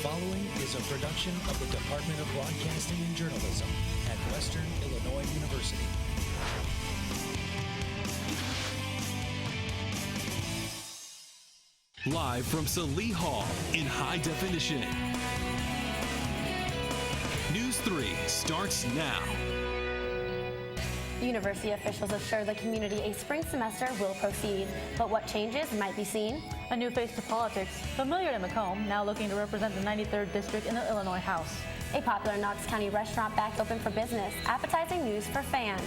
following is a production of the Department of Broadcasting and Journalism at Western Illinois University. Live from Salee Hall in high definition. News 3 starts now. University officials assure the community a spring semester will proceed, but what changes might be seen? A new face to politics, familiar to Macomb, now looking to represent the 93rd District in the Illinois House. A popular Knox County restaurant back open for business, appetizing news for fans.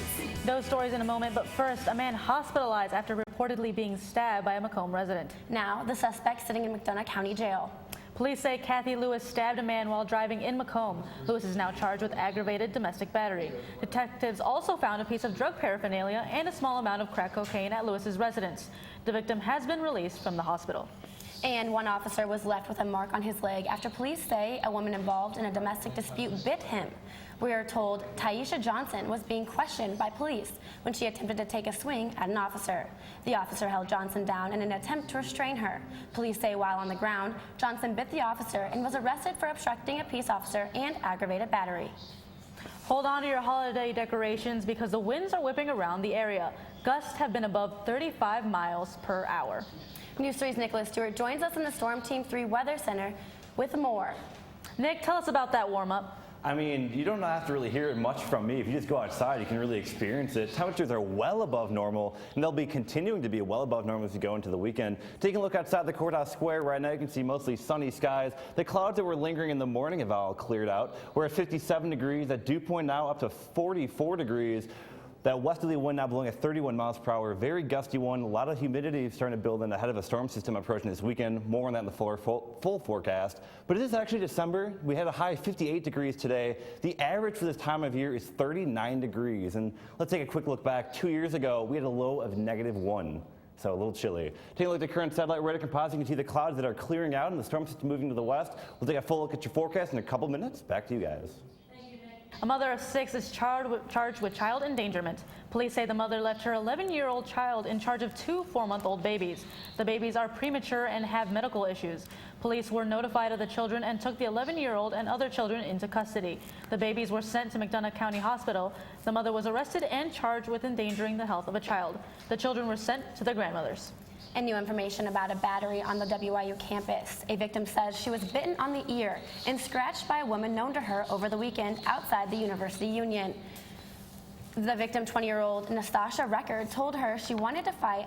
Those stories in a moment, but first, a man hospitalized after reportedly being stabbed by a Macomb resident. Now, the suspect sitting in McDonough County Jail. Police say Kathy Lewis stabbed a man while driving in Macomb. Lewis is now charged with aggravated domestic battery. Detectives also found a piece of drug paraphernalia and a small amount of crack cocaine at Lewis's residence. The victim has been released from the hospital. And one officer was left with a mark on his leg after police say a woman involved in a domestic dispute bit him. We are told Taisha Johnson was being questioned by police when she attempted to take a swing at an officer. The officer held Johnson down in an attempt to restrain her. Police say while on the ground, Johnson bit the officer and was arrested for obstructing a peace officer and aggravated battery. Hold on to your holiday decorations because the winds are whipping around the area. Gusts have been above 35 miles per hour. News 3's Nicholas Stewart joins us in the Storm Team 3 Weather Center with more. Nick, tell us about that warm-up. I mean, you don't have to really hear it much from me. If you just go outside, you can really experience it. Temperatures are well above normal, and they'll be continuing to be well above normal as you go into the weekend. Taking a look outside the courthouse square right now, you can see mostly sunny skies. The clouds that were lingering in the morning have all cleared out. We're at 57 degrees, at dew point now up to 44 degrees. That westerly wind now blowing at 31 miles per hour, very gusty one. A lot of humidity starting to build in ahead of a storm system approaching this weekend. More on that in the full forecast. But it is actually December. We had a high of 58 degrees today. The average for this time of year is 39 degrees. And let's take a quick look back. 2 years ago, we had a low of -1. So a little chilly. Taking a look at the current satellite radar composite, you can see the clouds that are clearing out and the storm system moving to the west. We'll take a full look at your forecast in a couple minutes. Back to you guys. A mother of 6 is charged with child endangerment. Police say the mother left her 11-year-old child in charge of 2 4-month-old babies. The babies are premature and have medical issues. Police were notified of the children and took the 11-year-old and other children into custody. The babies were sent to McDonough County Hospital. The mother was arrested and charged with endangering the health of a child. The children were sent to their grandmothers. And new information about a battery on the WIU campus. A victim says she was bitten on the ear and scratched by a woman known to her over the weekend outside the University Union. The victim, 20-year-old Nastasha Record, told her she wanted to fight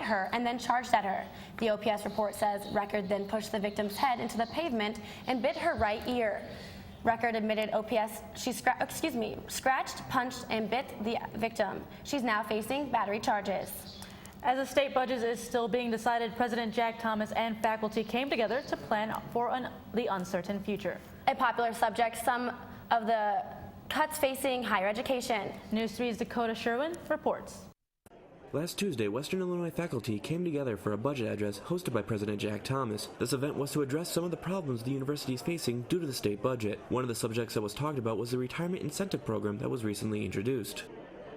her and then charged at her. The OPS report says Record then pushed the victim's head into the pavement and bit her right ear. Record admitted OPS she scratched, punched, and bit the victim. She's now facing battery charges. As the state budget is still being decided, President Jack Thomas and faculty came together to plan for the uncertain future. A popular subject, some of the cuts facing higher education. News 3's Dakota Sherwin reports. Last Tuesday, Western Illinois faculty came together for a budget address hosted by President Jack Thomas. This event was to address some of the problems the university is facing due to the state budget. One of the subjects that was talked about was the retirement incentive program that was recently introduced.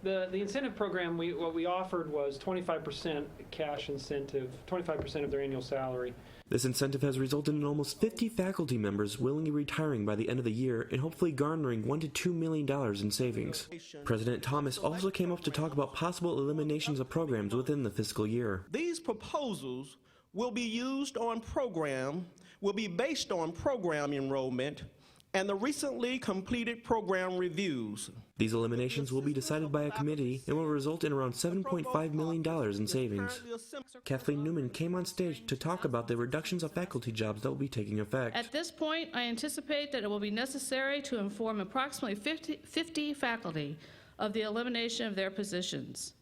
The incentive program, what we offered was 25% cash incentive, 25% of their annual salary. This incentive has resulted in almost 50 faculty members willingly retiring by the end of the year and hopefully garnering $1 to $2 million in savings. President Thomas also came up to talk about possible eliminations of programs within the fiscal year. These proposals will be based on program enrollment and the recently completed program reviews. These eliminations will be decided by a committee and will result in around $7.5 million in savings. Kathleen Newman came on stage to talk about the reductions of faculty jobs that will be taking effect. At this point, I anticipate that it will be necessary to inform approximately 50 faculty of the elimination of their positions.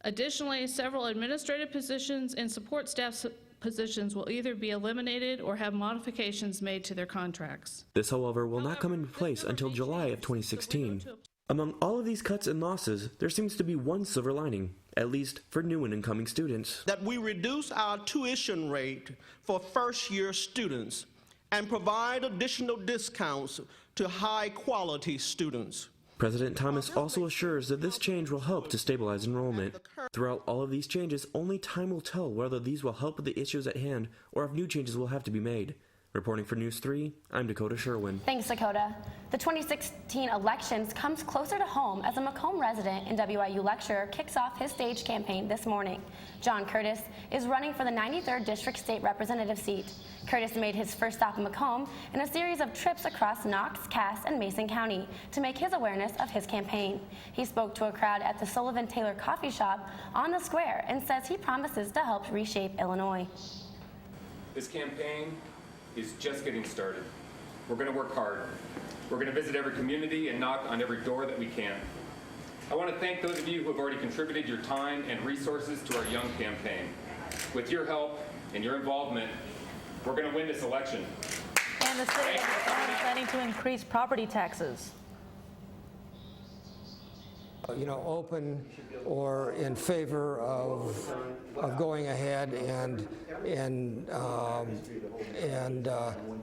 Additionally, several administrative positions and support staff positions will either be eliminated or have modifications made to their contracts. This, however, will not come into place until July of 2016. Among all of these cuts and losses, there seems to be one silver lining, at least for new and incoming students. That we reduce our tuition rate for first-year students and provide additional discounts to high-quality students. President Thomas also assures that this change will help to stabilize enrollment. Throughout all of these changes, only time will tell whether these will help with the issues at hand or if new changes will have to be made. Reporting for News 3, I'm Dakota Sherwin. Thanks, Dakota. The 2016 elections comes closer to home as a Macomb resident and WIU lecturer kicks off his stage campaign this morning. John Curtis is running for the 93rd District State Representative seat. Curtis made his first stop in Macomb in a series of trips across Knox, Cass, and Mason County to make his awareness of his campaign. He spoke to a crowd at the Sullivan Taylor Coffee Shop on the square and says he promises to help reshape Illinois. This campaign is just getting started. We're going to work hard. We're going to visit every community and knock on every door that we can. I want to thank those of you who have already contributed your time and resources to our young campaign. With your help and your involvement, we're going to win this election. And the city is planning to increase property taxes. Open or in favor of going ahead and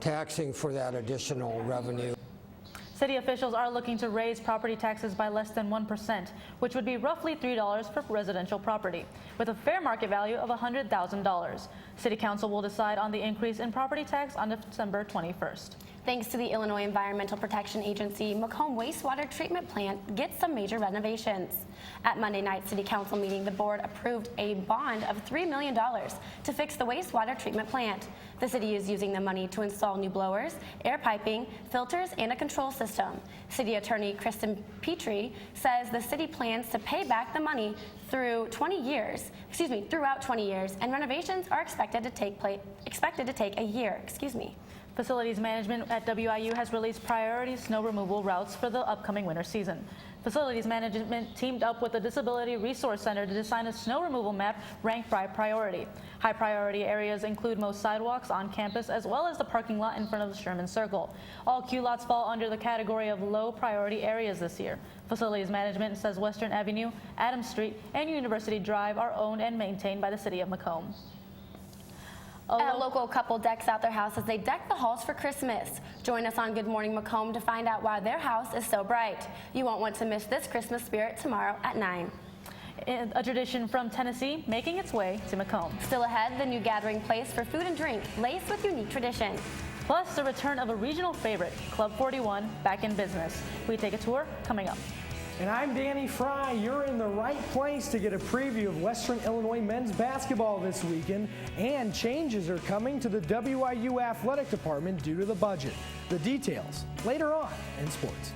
taxing for that additional revenue. City officials are looking to raise property taxes by less than 1%, which would be roughly $3 per residential property, with a fair market value of $100,000. City Council will decide on the increase in property tax on December 21st. Thanks to the Illinois Environmental Protection Agency, Macomb Wastewater Treatment Plant gets some major renovations. At Monday night's City Council meeting, the board approved a bond of $3 million to fix the wastewater treatment plant. The city is using the money to install new blowers, air piping, filters, and a control system. City Attorney Kristen Petrie says the city plans to pay back the money throughout 20 years, and renovations are expected to take a year. Facilities management at WIU has released priority snow removal routes for the upcoming winter season. Facilities management teamed up with the Disability Resource Center to design a snow removal map ranked by priority. High priority areas include most sidewalks on campus as well as the parking lot in front of the Sherman Circle. All Q lots fall under the category of low priority areas this year. Facilities management says Western Avenue, Adams Street, and University Drive are owned and maintained by the city of Macomb. A local couple decks out their house as they deck the halls for Christmas. Join us on Good Morning Macomb to find out why their house is so bright. You won't want to miss this Christmas spirit tomorrow at 9. A tradition from Tennessee making its way to Macomb. Still ahead, the new gathering place for food and drink, laced with unique tradition. Plus, the return of a regional favorite, Club 41, back in business. We take a tour coming up. And I'm Danny Fry. You're in the right place to get a preview of Western Illinois men's basketball this weekend, and changes are coming to the WIU athletic department due to the budget. The details later on in sports.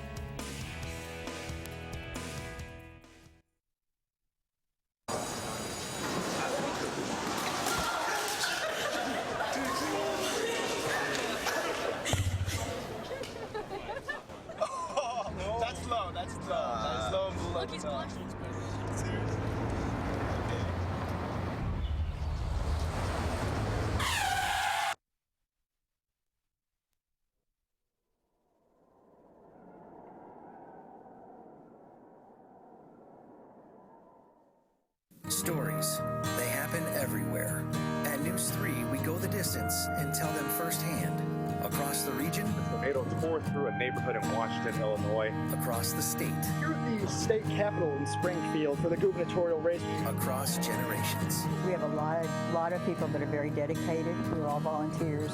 Stories, they happen everywhere. At News 3, we go the distance and tell them firsthand. Across the region, the tornado tore through a neighborhood in Washington, Illinois. Across the state. Here at the state capitol in Springfield for the gubernatorial race. Across generations. We have a lot of people that are very dedicated. We're all volunteers.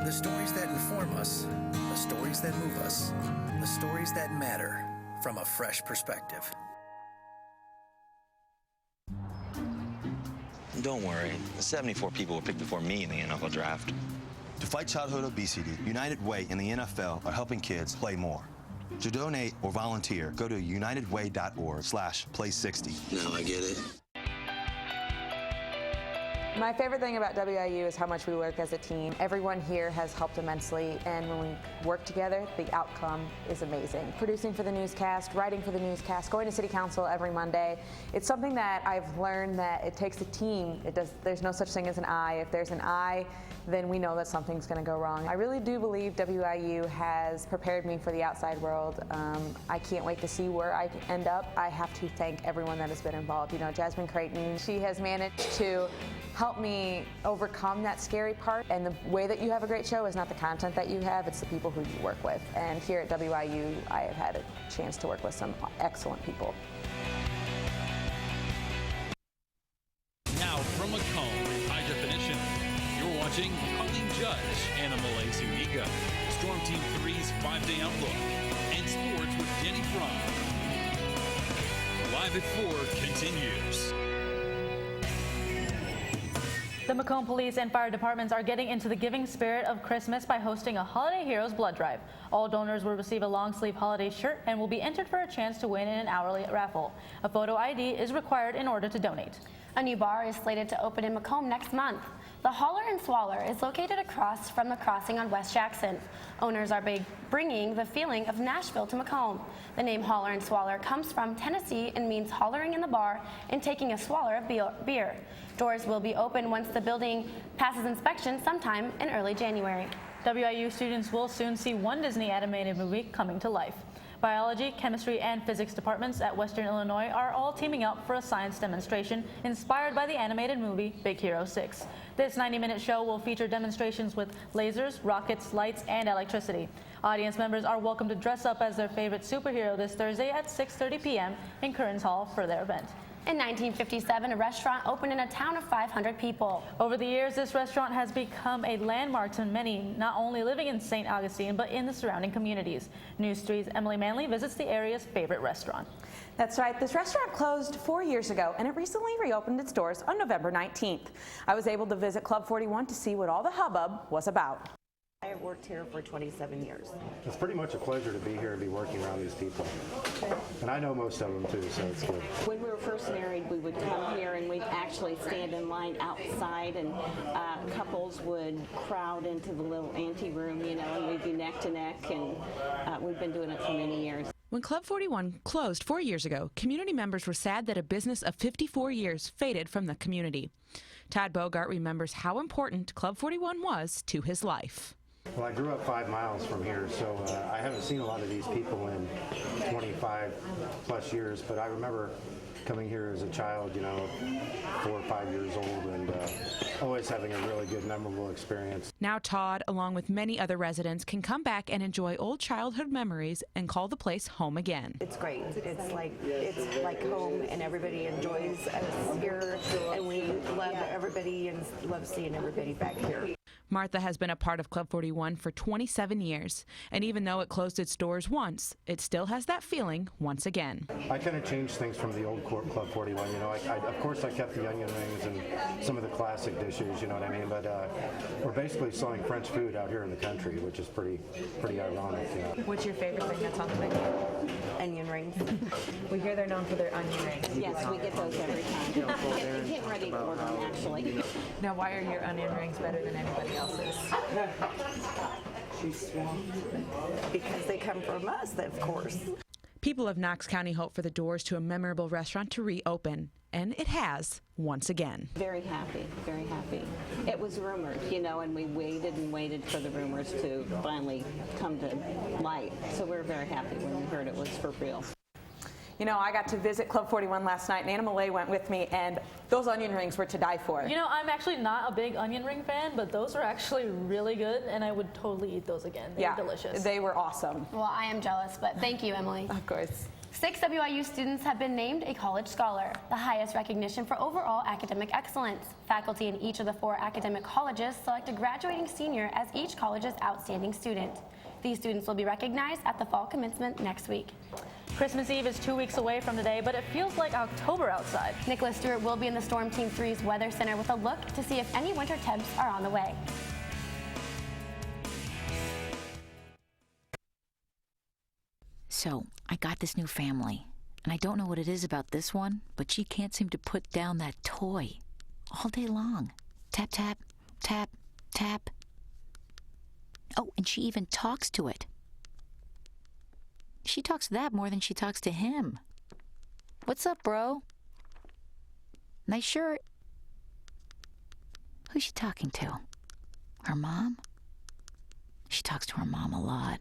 The stories that inform us, the stories that move us, the stories that matter from a fresh perspective. Don't worry, 74 people were picked before me in the NFL draft. To fight childhood obesity, United Way and the NFL are helping kids play more. To donate or volunteer, go to unitedway.org/play60. Now I get it. My favorite thing about WIU is how much we work as a team. Everyone here has helped immensely, and when we work together, the outcome is amazing. Producing for the newscast, writing for the newscast, going to City Council every Monday. It's something that I've learned that it takes a team. There's no such thing as an I. If there's an I, then we know that something's going to go wrong. I really do believe WIU has prepared me for the outside world. I can't wait to see where I end up. I have to thank everyone that has been involved. You know, Jasmine Creighton, she has managed to help me overcome that scary part. And the way that you have a great show is not the content that you have, it's the people who you work with. And here at WIU, I have had a chance to work with some excellent people. Now from Macomb in high definition, you're watching Calling Judge Anna Malay Sunika, Storm Team 3's 5-day outlook, and sports with Jenny Fry. Live at 4 continues. The Macomb Police and Fire Departments are getting into the giving spirit of Christmas by hosting a Holiday Heroes blood drive. All donors will receive a long-sleeve holiday shirt and will be entered for a chance to win in an hourly raffle. A photo ID is required in order to donate. A new bar is slated to open in Macomb next month. The Holler and Swaller is located across from the crossing on West Jackson. Owners are bringing the feeling of Nashville to Macomb. The name Holler and Swaller comes from Tennessee and means hollering in the bar and taking a swaller of beer. Doors will be open once the building passes inspection sometime in early January. WIU students will soon see one Disney animated movie coming to life. Biology, chemistry, and physics departments at Western Illinois are all teaming up for a science demonstration inspired by the animated movie Big Hero 6. This 90-minute show will feature demonstrations with lasers, rockets, lights, and electricity. Audience members are welcome to dress up as their favorite superhero this Thursday at 6:30 p.m. in Kearns Hall for their event. In 1957, a restaurant opened in a town of 500 people. Over the years, this restaurant has become a landmark to many, not only living in St. Augustine, but in the surrounding communities. News 3's Emily Manley visits the area's favorite restaurant. That's right. This restaurant closed 4 years ago, and it recently reopened its doors on November 19th. I was able to visit Club 41 to see what all the hubbub was about. I have worked here for 27 years. It's pretty much a pleasure to be here and be working around these people. And I know most of them too, so it's good. When we were first married, we would come here and we'd actually stand in line outside, and couples would crowd into the little ante room, you know, and we'd be neck to neck, and we've been doing it for many years. When Club 41 closed 4 years ago, community members were sad that a business of 54 years faded from the community. Todd Bogart remembers how important Club 41 was to his life. Well, I grew up 5 miles from here, so I haven't seen a lot of these people in 25 plus years, but I remember coming here as a child, you know, 4 or 5 years old, and always having a really good, memorable experience. Now Todd, along with many other residents, can come back and enjoy old childhood memories and call the place home again. It's great. It's like home, and everybody enjoys us here, and we love everybody and love seeing everybody back here. Martha has been a part of Club 41 for 27 years, and even though it closed its doors once, it still has that feeling once again. I kind of changed things from the old Club 41, you know. Of course I kept the onion rings and some of the classic dishes, you know what I mean, but we're basically selling French food out here in the country, which is pretty ironic. You know. What's your favorite thing that's on the menu? Onion rings. We hear they're known for their onion rings. Yes, we get those every time. We're getting ready to order them, actually. Now, why are your onion rings better than anybody else's? Because they come from us, of course. People of Knox County hope for the doors to a memorable restaurant to reopen, and it has once again. Very happy, very happy. It was rumored, you know, and we waited and waited for the rumors to finally come to light. So we were very happy when we heard it was for real. You know, I got to visit Club 41 last night, and Anna Malay went with me, and those onion rings were to die for. You know, I'm actually not a big onion ring fan, but those are actually really good, and I would totally eat those again. They're delicious. They were awesome. Well, I am jealous, but thank you, Emily. Of course. 6 WIU students have been named a College Scholar, the highest recognition for overall academic excellence. Faculty in each of the 4 academic colleges select a graduating senior as each college's outstanding student. These students will be recognized at the fall commencement next week. Christmas Eve is 2 weeks away from today, but it feels like October outside. Nicholas Stewart will be in the Storm Team 3's Weather Center with a look to see if any winter temps are on the way. So, I got this new family, and I don't know what it is about this one, but she can't seem to put down that toy all day long. Tap, tap, tap, tap. Oh, and she even talks to it. She talks to that more than she talks to him. What's up, bro? Nice shirt. Who's she talking to? Her mom? She talks to her mom a lot.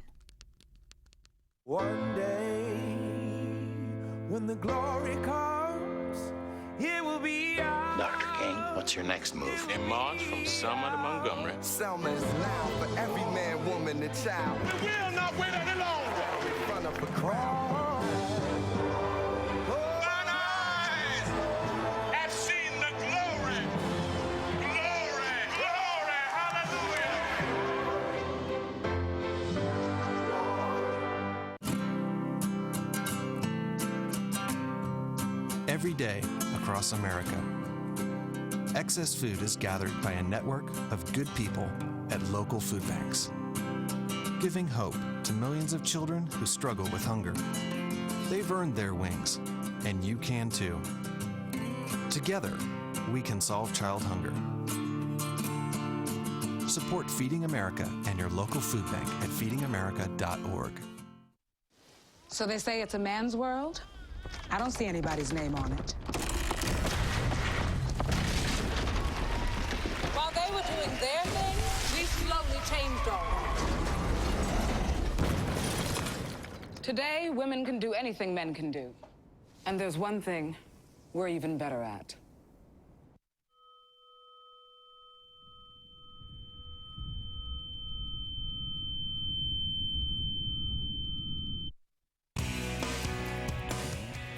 One day, when the glory comes, it will be ours. Dr. King, what's your next move? In March from Selma to Montgomery. Selma is loud for every man, woman, and child. We will not wait any longer. In front of a crowd. Mine eyes have seen the glory. Glory, glory, hallelujah. Every day across America, excess food is gathered by a network of good people at local food banks, giving hope to millions of children who struggle with hunger. They've earned their wings, and you can too. Together, we can solve child hunger. Support Feeding America and your local food bank at feedingamerica.org. So they say it's a man's world? I don't see anybody's name on it. While they were doing their thing, we slowly changed all that. Today, women can do anything men can do. And there's one thing we're even better at.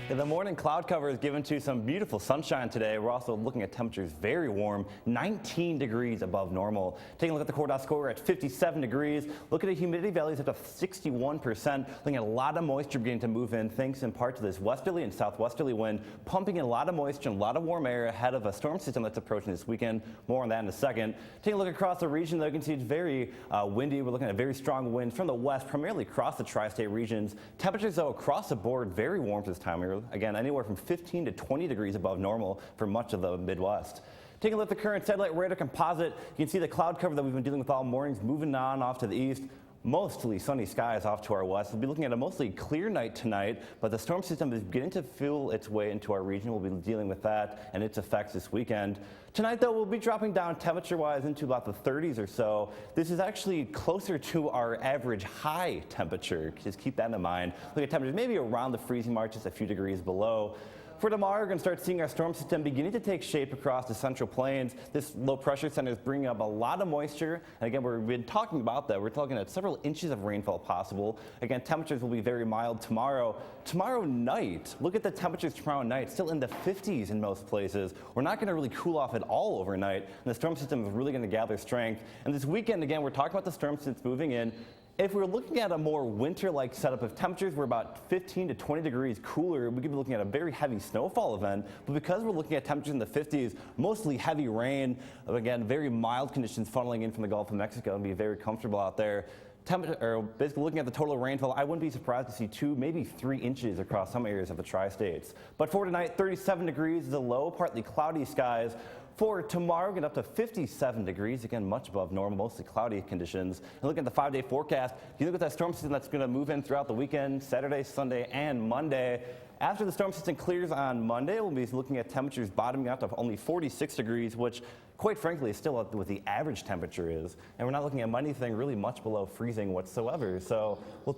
In the morning, cloud cover is given to some beautiful sunshine today. We're also looking at temperatures very warm, 19 degrees above normal. Taking a look at the core dot score, we're at 57 degrees. Look at the humidity values up to 61%. Looking at a lot of moisture beginning to move in, thanks in part to this westerly and southwesterly wind, pumping in a lot of moisture and a lot of warm air ahead of a storm system that's approaching this weekend. More on that in a second. Taking a look across the region, though, you can see it's very windy. We're looking at very strong winds from the west, primarily across the tri-state regions. Temperatures, though, across the board, very warm this time of year. Again, anywhere from 15 to 20 degrees above normal for much of the Midwest. Taking a look at the current satellite radar composite, you can see the cloud cover that we've been dealing with all mornings moving on off to the east. Mostly sunny skies off to our west. We'll be looking at a mostly clear night tonight, but the storm system is beginning to feel its way into our region. We'll be dealing with that and its effects this weekend. Tonight, though, we'll be dropping down temperature-wise into about the 30s or so. This is actually closer to our average high temperature. Just keep that in mind. Look at temperatures maybe around the freezing mark, just a few degrees below. For tomorrow, we're going to start seeing our storm system beginning to take shape across the central plains. This low pressure center is bringing up a lot of moisture. And again, we've been talking about that. We're talking about several inches of rainfall possible. Again, temperatures will be very mild tomorrow. Tomorrow night, look at the temperatures tomorrow night, still in the 50s in most places. We're not going to really cool off at all overnight. And the storm system is really going to gather strength. And this weekend, again, we're talking about the storm system moving in. If we're looking at a more winter-like setup of temperatures, we're about 15 to 20 degrees cooler. We could be looking at a very heavy snowfall event. But because we're looking at temperatures in the 50s, mostly heavy rain, again, very mild conditions funneling in from the Gulf of Mexico and be very comfortable out there. Basically looking at the total rainfall, I wouldn't be surprised to see 2, maybe 3 inches across some areas of the tri-states. But for tonight, 37 degrees is a low, partly cloudy skies. For tomorrow, get up to 57 degrees, again, much above normal, mostly cloudy conditions. And looking at the 5-day forecast, you look at that storm system that's going to move in throughout the weekend, Saturday, Sunday, and Monday. After the storm system clears on Monday, we'll be looking at temperatures bottoming out to only 46 degrees, which, quite frankly, is still what the average temperature is. And we're not looking at anything really much below freezing whatsoever. So I'll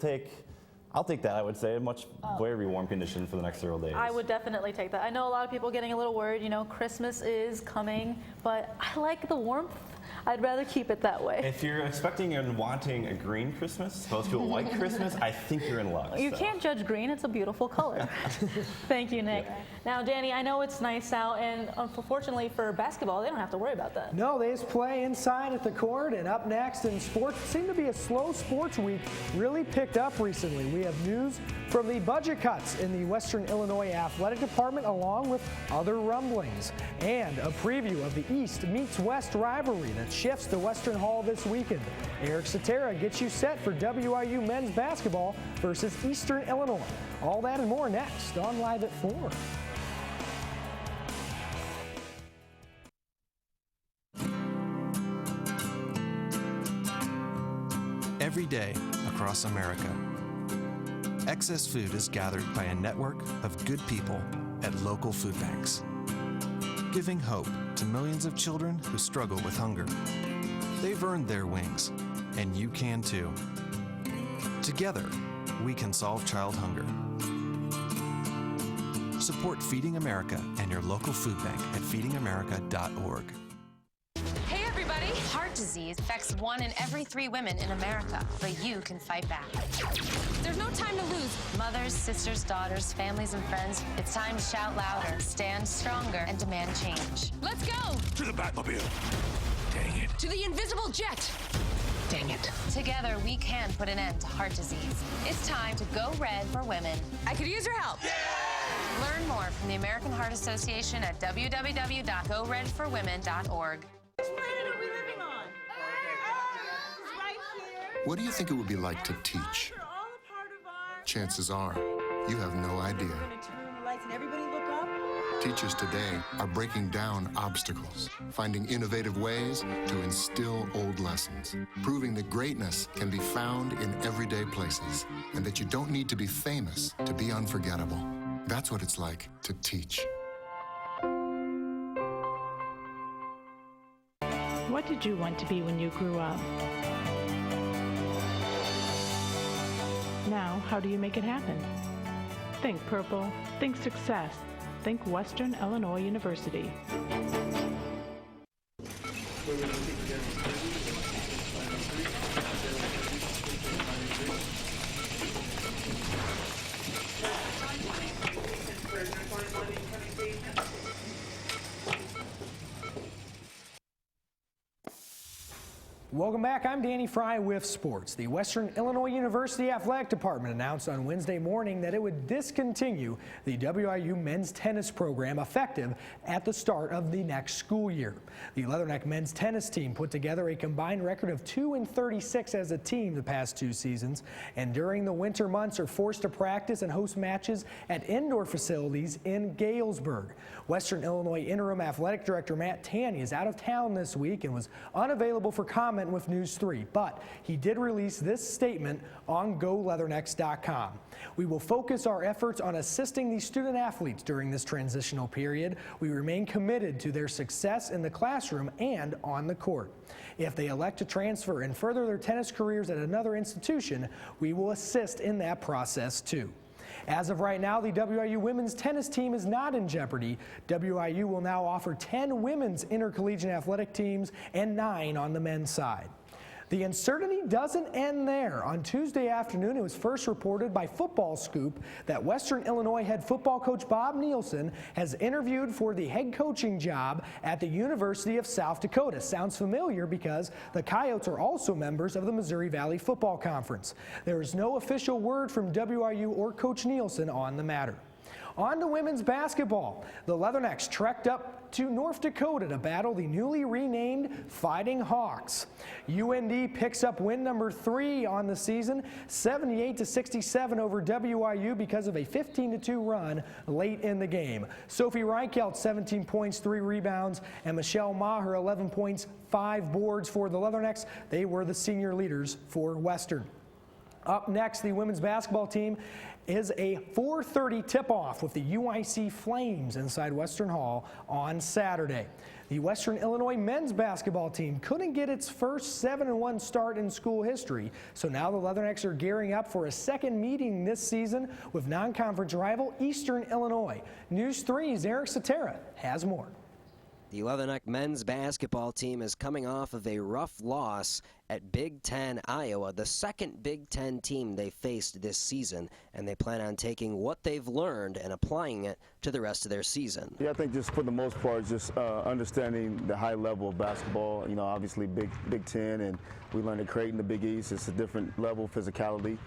take that, I would say, a very warm condition for the next several days. I would definitely take that. I know a lot of people getting a little worried, you know, Christmas is coming, but I like the warmth. I'd rather keep it that way. If you're expecting and wanting a green Christmas as opposed to a white Christmas, I think you're in luck. You can't judge green, it's a beautiful color. Thank you, Nick. Yeah. Now, Danny, I know it's nice out, and unfortunately for basketball, they don't have to worry about that. No, they just play inside at the court, and up next in sports, it seemed to be a slow sports week, really picked up recently. We have news from the budget cuts in the Western Illinois Athletic Department, along with other rumblings, and a preview of the East meets West rivalry that shifts to Western Hall this weekend. Eric Satera gets you set for WIU men's basketball versus Eastern Illinois. All that and more next on Live at 4. Every day across America, excess food is gathered by a network of good people at local food banks, giving hope to millions of children who struggle with hunger. They've earned their wings, and you can too. Together, we can solve child hunger. Support Feeding America and your local food bank at feedingamerica.org. Hey everybody! Heart disease affects 1 in every 3 women in America, but you can fight back. There's no time to lose. Mothers, sisters, daughters, families, and friends, it's time to shout louder, stand stronger, and demand change. Let's go! To the Batmobile. Dang it. To the invisible jet! Dang it. Together, we can put an end to heart disease. It's time to go red for women. I could use your help. Yeah! Learn more from the American Heart Association at www.goredforwomen.org. What do you think it would be like to teach? Chances are, you have no idea. Teachers today are breaking down obstacles, finding innovative ways to instill old lessons, proving that greatness can be found in everyday places, and that you don't need to be famous to be unforgettable. That's what it's like to teach. What did you want to be when you grew up? Now, how do you make it happen? Think purple, think success, think Western Illinois University. Welcome back. I'm Danny Fry with sports. The Western Illinois University Athletic Department announced on Wednesday morning that it would discontinue the WIU men's tennis program effective at the start of the next school year. The Leatherneck men's tennis team put together a combined record of 2-36 as a team the past 2 seasons, and during the winter months are forced to practice and host matches at indoor facilities in Galesburg. Western Illinois Interim Athletic Director Matt Tanny is out of town this week and was unavailable for comment with NEWS3, but he did release this statement on GoLeathernecks.com. We will focus our efforts on assisting these student athletes during this transitional period. We remain committed to their success in the classroom and on the court. If they elect to transfer and further their tennis careers at another institution, we will assist in that process too. As of right now, the WIU women's tennis team is not in jeopardy. WIU will now offer 10 women's intercollegiate athletic teams and 9 on the men's side. The uncertainty doesn't end there. On Tuesday afternoon, it was first reported by Football Scoop that Western Illinois head football coach Bob Nielsen has interviewed for the head coaching job at the University of South Dakota. Sounds familiar because the Coyotes are also members of the Missouri Valley Football Conference. There is no official word from WIU or Coach Nielsen on the matter. On to women's basketball. The Leathernecks trekked up to North Dakota to battle the newly renamed Fighting Hawks. UND picks up win number 3 on the season, 78-67 over WIU because of a 15-2 run late in the game. Sophie Reichelt, 17 points, 3 rebounds, and Michelle Maher, 11 points, 5 boards for the Leathernecks. They were the senior leaders for Western. Up next, the women's basketball team is a 4:30 tip-off with the UIC Flames inside Western Hall on Saturday. The Western Illinois men's basketball team couldn't get its first 7-1 start in school history, so now the Leathernecks are gearing up for a second meeting this season with non-conference rival Eastern Illinois. News 3's Eric Satera has more. The Leatherneck men's basketball team is coming off of a rough loss at Big Ten Iowa, the second Big Ten team they faced this season, and they plan on taking what they've learned and applying it to the rest of their season. Yeah, I think just for the most part, just understanding the high level of basketball. You know, obviously Big Ten, and we learned at Creighton, the Big East. It's a different level of physicality.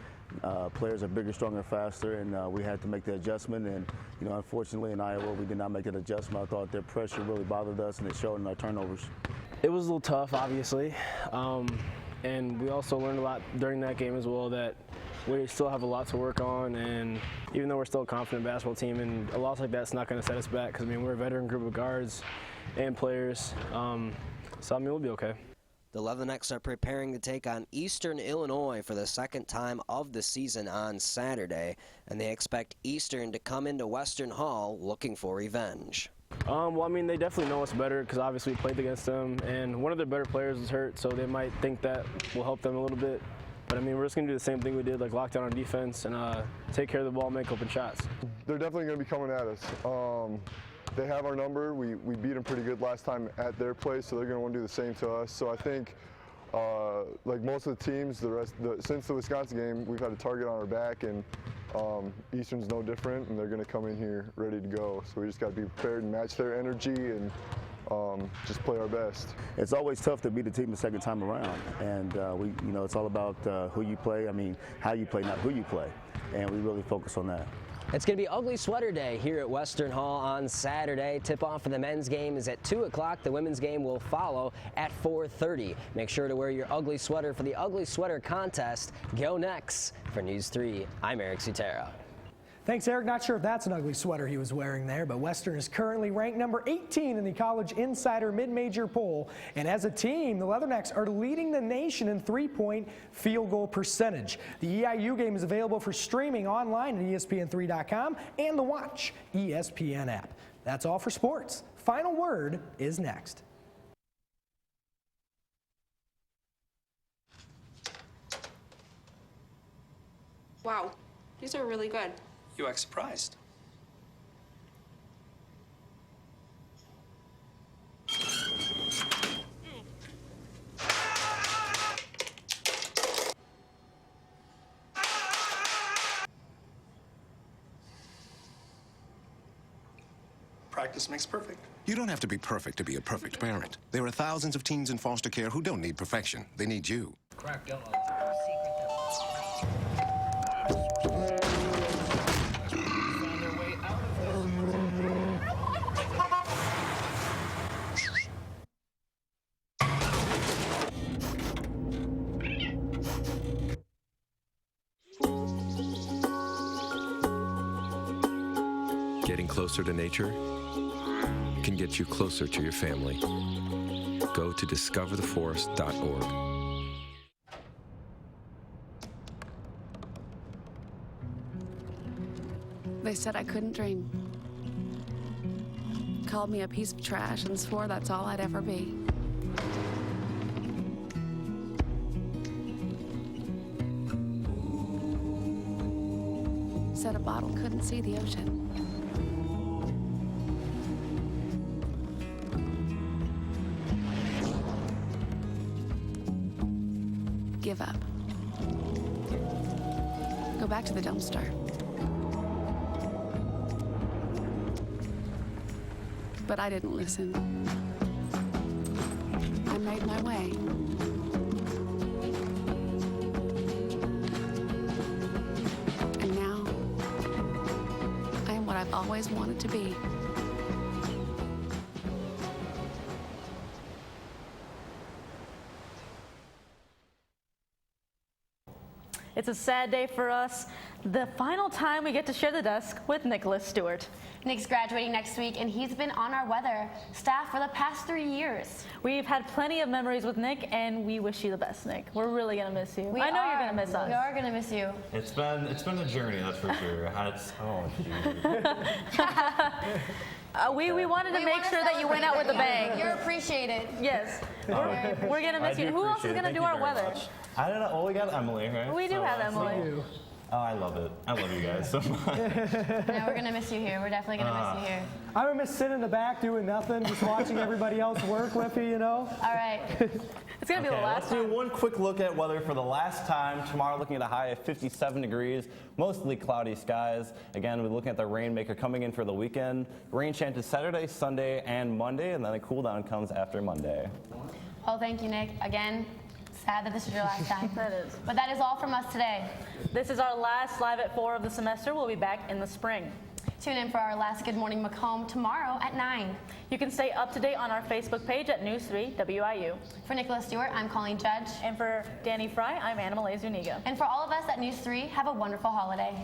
Players are bigger, stronger, faster, and we had to make the adjustment. And you know, unfortunately in Iowa, we did not make that adjustment. I thought their pressure really bothered us, and it showed in our turnovers. It was a little tough, obviously, and we also learned a lot during that game as well, that we still have a lot to work on. And even though we're still a confident basketball team, and a loss like that's not going to set us back, because I mean, we're a veteran group of guards and players, so I mean, we'll be okay. The Leathernecks are preparing to take on Eastern Illinois for the second time of the season on Saturday, and they expect Eastern to come into Western Hall looking for revenge. Well, I mean, they definitely know us better because obviously we played against them, and one of their better players was hurt, so they might think that will help them a little bit. But I mean, we're just going to do the same thing we did, like lock down our defense and take care of the ball, make open shots. They're definitely going to be coming at us. They have our number. We beat them pretty good last time at their place, so they're going to want to do the same to us. So I think, like most of the teams, since the Wisconsin game, we've had a target on our back, and Eastern's no different, and they're going to come in here ready to go. So we just got to be prepared and match their energy and just play our best. It's always tough to beat a team the second time around, and you know, it's all about who you play. I mean, how you play, not who you play, and we really focus on that. It's going to be Ugly Sweater Day here at Western Hall on Saturday. Tip-off for the men's game is at 2 o'clock. The women's game will follow at 4:30. Make sure to wear your ugly sweater for the Ugly Sweater Contest. Go Next. For News 3, I'm Eric Sutera. Thanks, Eric. Not sure if that's an ugly sweater he was wearing there, but Western is currently ranked number 18 in the College Insider Mid-Major poll. And as a team, the Leathernecks are leading the nation in three-point field goal percentage. The EIU game is available for streaming online at ESPN3.com and the Watch ESPN app. That's all for sports. Final word is next. Wow, these are really good. You act surprised. Practice makes perfect. You don't have to be perfect to be a perfect parent. There are thousands of teens in foster care who don't need perfection. They need you. Crack down on Getting closer to nature can get you closer to your family. Go to discovertheforest.org. They said I couldn't dream. Called me a piece of trash and swore that's all I'd ever be. Said a bottle couldn't see the ocean. Give up. Go back to the dumpster. But I didn't listen. I made my way. And now, I am what I've always wanted to be. It's a sad day for us. The final time we get to share the desk with Nicholas Stewart. Nick's graduating next week, and he's been on our weather staff for the past 3 years. We've had plenty of memories with Nick, and we wish you the best, Nick. We're really gonna miss you. I know you're gonna miss us. We are gonna miss you. It's been a journey, that's for sure. We wanted to make sure that you went out with a bang. You're appreciated. Yes. We're gonna miss you. Who else is gonna do our weather? I don't know. Well, we got Emily, right? We do have Emily. Oh, I love it. I love you guys so much. No, we're gonna miss you here. We're definitely gonna miss you here. I'm gonna miss sitting in the back doing nothing, just watching everybody else work with you, you know? All right. It's gonna be the last time. Let's do one quick look at weather for the last time. Tomorrow looking at a high of 57 degrees, mostly cloudy skies. Again, we're looking at the rainmaker coming in for the weekend. Rain chances Saturday, Sunday, and Monday, and then a cool down comes after Monday. Well, thank you, Nick. Again, sad that this is your last time. That is. But that is all from us today. This is our last Live at 4 of the semester. We'll be back in the spring. Tune in for our last Good Morning Macomb tomorrow at 9. You can stay up to date on our Facebook page at News3 WIU. For Nicholas Stewart, I'm Colleen Judge. And for Danny Fry, I'm Anna Malay Zuniga. And for all of us at News 3, have a wonderful holiday.